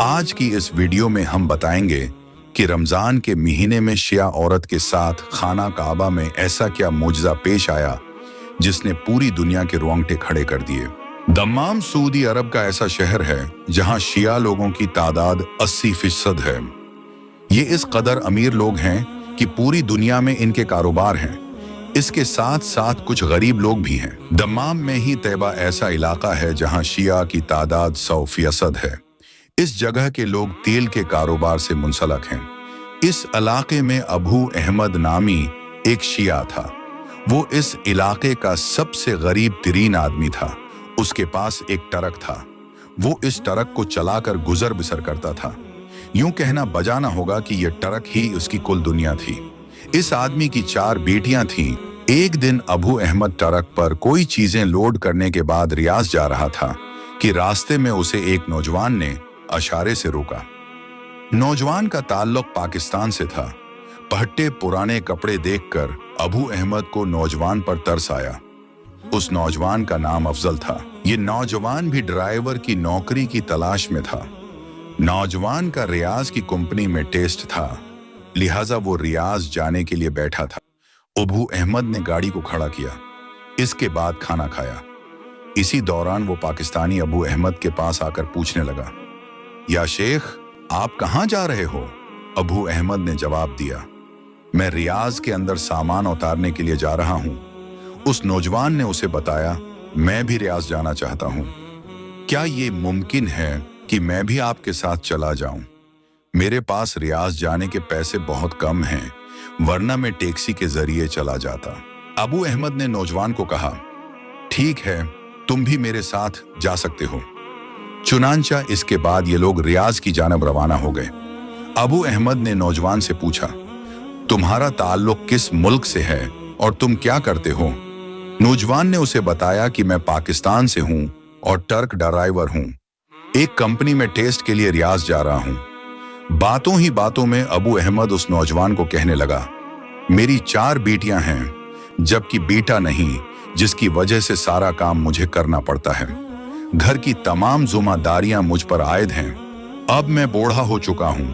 आज की इस वीडियो में हम बताएंगे कि रमजान के महीने में शिया औरत के साथ खाना काबा में ऐसा क्या मुजज़ा पेश आया जिसने पूरी दुनिया के रोंगटे खड़े कर दिए। दम्माम सऊदी अरब का ऐसा शहर है जहां शिया लोगों की तादाद 80% है। ये इस कदर अमीर लोग हैं कि पूरी दुनिया में इनके कारोबार हैं। इसके साथ साथ कुछ गरीब लोग भी हैं। दम्माम में ही तैबा ऐसा इलाका है जहां शिया की तादाद 100% है। इस जगह के लोग तेल के कारोबार से मुंसलक हैं। इस इलाके में अबू अहमद नामी एक शिया था। वो इस इलाके का सबसे गरीब तरीन आदमी था। उसके पास एक ट्रक था। वो इस ट्रक को चलाकर गुजर बसर करता था। यूं कहना बजाना होगा कि यह ट्रक ही उसकी कुल दुनिया थी। इस आदमी की 4 बेटियां थीं। एक दिन अबू अहमद ट्रक पर कोई चीजें लोड करने के बाद रियाज जा रहा था कि रास्ते में उसे एक नौजवान ने इशारे से रोका। नौजवान का ताल्लुक पाकिस्तान से था। पहट्टे पुराने कपड़े देखकर अबू अहमद को नौजवान पर तरस आया। उस नौजवान का नाम अफजल था। ये नौजवान भी ड्राइवर की नौकरी की तलाश में था। नौजवान का रियाज की कंपनी में टेस्ट था, लिहाजा वो रियाज जाने के लिए बैठा था। अबू अहमद ने गाड़ी को खड़ा किया। इसके बाद खाना खाया। इसी दौरान वो पाकिस्तानी अबू अहमद के पास आकर पूछने लगा, या शेख, आप कहां जा रहे हो? अबू अहमद ने जवाब दिया, मैं रियाज के अंदर सामान उतारने के लिए जा रहा हूं। उस नौजवान ने उसे बताया, मैं भी रियाज जाना चाहता हूं। क्या ये मुमकिन है कि मैं भी आपके साथ चला जाऊं? मेरे पास रियाज जाने के पैसे बहुत कम हैं, वरना मैं टैक्सी के जरिए चला जाता। अबू अहमद ने नौजवान को कहा, ठीक है, तुम भी मेरे साथ जा सकते हो। चुनांचा इसके बाद ये लोग रियाज की जानब रवाना हो गए। अबू अहमद ने नौजवान से पूछा, तुम्हारा ताल्लुक किस मुल्क से है और तुम क्या करते हो? नौजवान ने उसे बताया कि मैं पाकिस्तान से हूं और ट्रक ड्राइवर हूं। एक कंपनी में टेस्ट के लिए रियाज जा रहा हूं। बातों ही बातों में अबू अहमद उस नौजवान को कहने लगा, मेरी 4 बेटियां हैं, जबकि बेटा नहीं, जिसकी वजह से सारा काम मुझे करना पड़ता है। घर की तमाम जिम्मेदारियां मुझ पर आयद हैं। अब मैं बूढ़ा हो चुका हूं।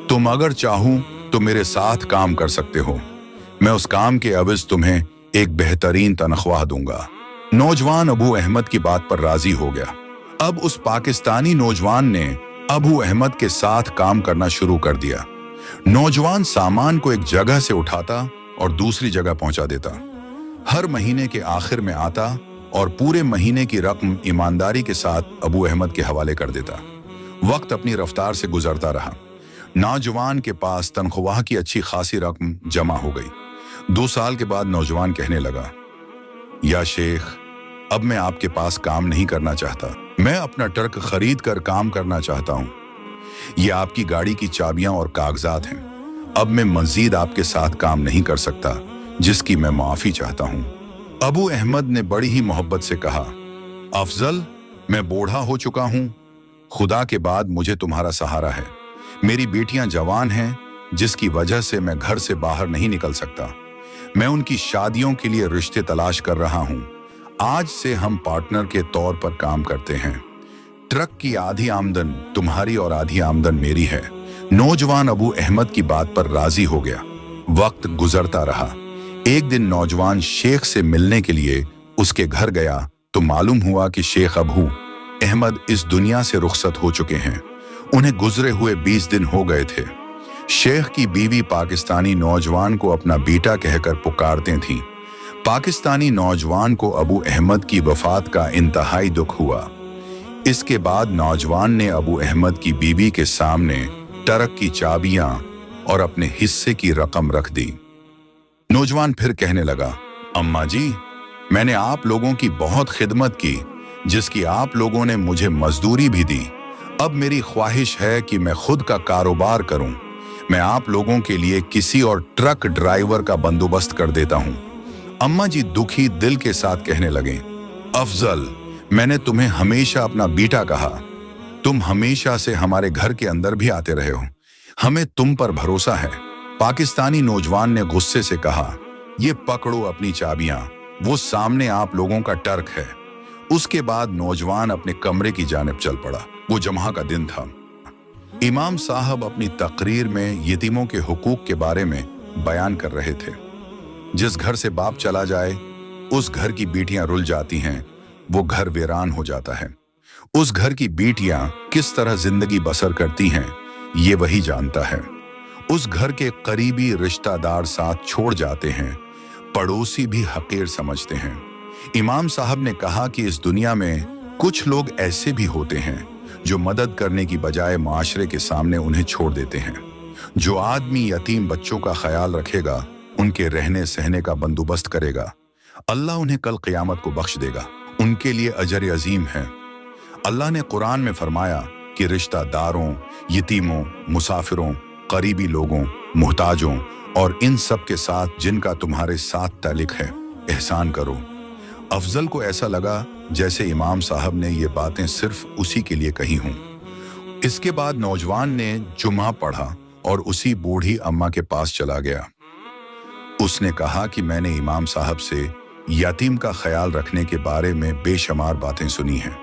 तुम अगर चाहो तो मेरे साथ काम कर सकते हो। मैं उस काम के एवज तुम्हें एक बेहतरीन तनख्वाह दूंगा। नौजवान अबू अहमद की बात पर राजी हो गया। अब उस पाकिस्तानी नौजवान ने अबू अहमद के साथ काम करना शुरू कर दिया। नौजवान सामान को एक जगह से उठाता और दूसरी जगह पहुंचा देता। हर महीने के आखिर में आता और पूरे महीने की रकम ईमानदारी के साथ अबू अहमद के हवाले कर देता। वक्त अपनी रफ्तार से गुजरता रहा। नौजवान के पास तनख्वाह की अच्छी खासी रकम जमा हो गई। 2 साल के बाद नौजवान कहने लगा, या शेख, अब मैं आपके पास काम नहीं करना चाहता। मैं अपना ट्रक खरीद कर काम करना चाहता हूं। ये आपकी गाड़ी की चाबियां और कागजात हैं। अब मैं मजीद आपके साथ काम नहीं कर सकता, जिसकी मैं माफी चाहता हूं। अबू अहमद ने बड़ी ही मोहब्बत से कहा, अफजल, मैं बूढ़ा हो चुका हूं। खुदा के बाद मुझे तुम्हारा सहारा है। मेरी बेटियां जवान हैं, जिसकी वजह से मैं घर से बाहर नहीं निकल सकता। मैं उनकी शादियों के लिए रिश्ते तलाश कर रहा हूं। आज से हम पार्टनर के तौर पर काम करते हैं। ट्रक की आधी आमदन तुम्हारी और आधी आमदन मेरी है। नौजवान अबू अहमद की बात पर राजी हो गया। वक्त गुजरता रहा। एक दिन नौजवान शेख से मिलने के लिए उसके घर गया तो मालूम हुआ कि शेख अबू अहमद इस दुनिया से रुखसत हो चुके हैं। उन्हें गुजरे हुए 20 दिन हो गए थे। शेख की बीवी पाकिस्तानी नौजवान को अपना बेटा कहकर पुकारते थीं। पाकिस्तानी नौजवान को अबू अहमद की वफात का इंतहाई दुख हुआ। इसके बाद नौजवान ने अबू अहमद की बीवी के सामने ट्रक की चाबियां और अपने हिस्से की रकम रख दी। नौजवान फिर कहने लगा, अम्मा जी, मैंने आप लोगों की बहुत खिदमत की, जिसकी आप लोगों ने मुझे मजदूरी भी दी। अब मेरी ख्वाहिश है कि मैं खुद का कारोबार करूं। मैं आप लोगों के लिए किसी और ट्रक ड्राइवर का बंदोबस्त कर देता हूं। अम्मा जी दुखी दिल के साथ कहने लगे, अफजल, मैंने तुम्हें हमेशा अपना बेटा कहा। तुम हमेशा से हमारे घर के अंदर भी आते रहे हो। हमें तुम पर भरोसा है। पाकिस्तानी नौजवान ने गुस्से से कहा, ये पकड़ो अपनी चाबियां, वो सामने आप लोगों का ट्रक है। उसके बाद नौजवान अपने कमरे की जानिब चल पड़ा। वो जमहा का दिन था। इमाम साहब अपनी तकरीर में यतीमों के हुकूक के बारे में बयान कर रहे थे। जिस घर से बाप चला जाए, उस घर की बेटियां रुल जाती हैं, वो घर वीरान हो जाता है। उस घर की बेटियां किस तरह जिंदगी बसर करती हैं, ये वही जानता है। उस घर के करीबी रिश्तेदार साथ छोड़ जाते हैं, पड़ोसी भी हकीर समझते हैं। इमाम साहब ने कहा कि इस दुनिया में कुछ लोग ऐसे भी होते हैं जो मदद करने की बजाय माशरे के सामने उन्हें छोड़ देते हैं। जो आदमी यतीम बच्चों का ख्याल रखेगा, उनके रहने सहने का बंदोबस्त करेगा, अल्लाह उन्हें कल क़यामत को बख्श देगा। उनके लिए अजर अजीम है। अल्लाह ने कुरान में फरमाया कि रिश्तेदारों, यतीमों, मुसाफिरों, करीबी लोगों, मुहताजों और इन सब के साथ जिनका तुम्हारे साथ ताल्लुक है, एहसान करो। अफजल को ऐसा लगा जैसे इमाम साहब ने ये बातें सिर्फ उसी के लिए कही हों। इसके बाद नौजवान ने जुमा पढ़ा और उसी बूढ़ी अम्मा के पास चला गया। उसने कहा कि मैंने इमाम साहब से यतीम का ख्याल रखने के बारे में बेशुमार बातें सुनी हैं।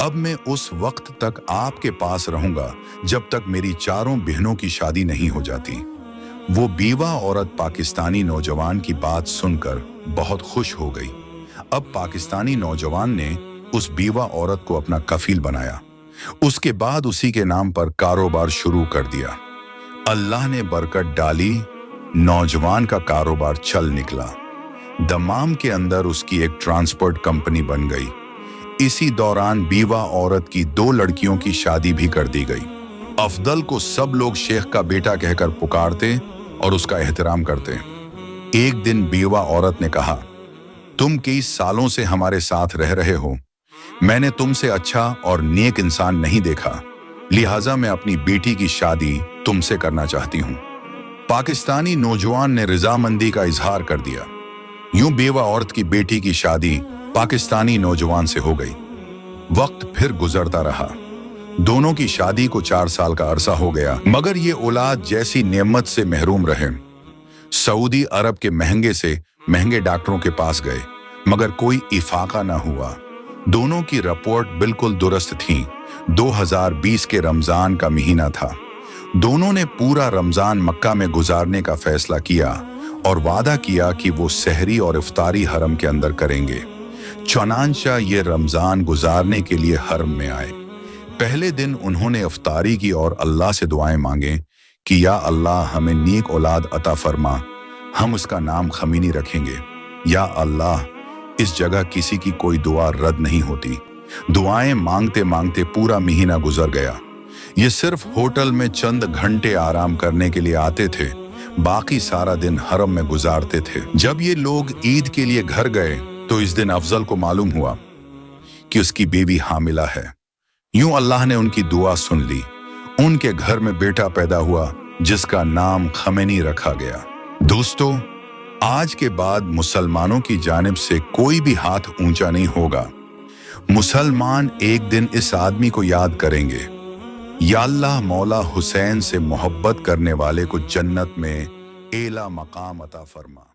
अब मैं उस वक्त तक आपके पास रहूंगा जब तक मेरी चारों बहनों की शादी नहीं हो जाती। वो बीवा औरत पाकिस्तानी नौजवान की बात सुनकर बहुत खुश हो गई। अब पाकिस्तानी नौजवान ने उस बीवा औरत को अपना कफील बनाया। उसके बाद उसी के नाम पर कारोबार शुरू कर दिया। अल्लाह ने बरकत डाली, नौजवान का कारोबार चल निकला। दमाम के अंदर उसकी एक ट्रांसपोर्ट कंपनी बन गई। इसी दौरान बीवा औरत की 2 लड़कियों की शादी भी कर दी गई। अफजल को सब लोग शेख का बेटा कहकर पुकारते और उसका एहतराम करते। एक दिन बीवा औरत ने कहा, तुम कई सालों से हमारे साथ रह रहे हो, मैंने तुमसे अच्छा और नेक इंसान नहीं देखा, लिहाजा मैं अपनी बेटी की शादी तुमसे करना चाहती हूँ। पाकिस्तानी नौजवान ने रजामंदी का इजहार कर दिया। यूं बेवा औरत की बेटी की शादी पाकिस्तानी नौजवान से हो गई। वक्त फिर गुजरता रहा। दोनों की शादी को 4 साल का अरसा हो गया, मगर ये औलाद जैसी नेमत से महरूम रहे। सऊदी अरब के महंगे से महंगे डॉक्टरों के पास गए, मगर कोई इफाका ना हुआ। दोनों की रिपोर्ट बिल्कुल दुरुस्त थी। 2020 के रमजान का महीना था। दोनों ने पूरा रमजान मक्का में गुजारने का फैसला किया और वादा किया कि वो सहरी और इफ्तारी हरम के अंदर करेंगे। चुनांचा ये रमजान गुजारने के लिए हरम में आए। पहले दिन उन्होंने इफ्तारी की और अल्लाह से दुआएं मांगे कि या अल्लाह हमें नेक औलाद अता फरमा, हम उसका नाम खमीनी रखेंगे। या अल्लाह, इस जगह किसी की कोई दुआ रद्द नहीं होती। दुआएं मांगते मांगते पूरा महीना गुजर गया। ये सिर्फ होटल में चंद घंटे आराम करने के लिए आते थे, बाकी सारा दिन हरम में गुजारते थे। जब ये लोग ईद के लिए घर गए तो इस दिन अफजल को मालूम हुआ कि उसकी बीवी हामिला है। यूं अल्लाह ने उनकी दुआ सुन ली। उनके घर में बेटा पैदा हुआ जिसका नाम खमीनी रखा गया। दोस्तों, आज के बाद मुसलमानों की जानिब से कोई भी हाथ ऊंचा नहीं होगा। मुसलमान एक दिन इस आदमी को याद करेंगे, या अल्लाह मौला हुसैन से मोहब्बत करने वाले को जन्नत में एला मकाम अता फरमा।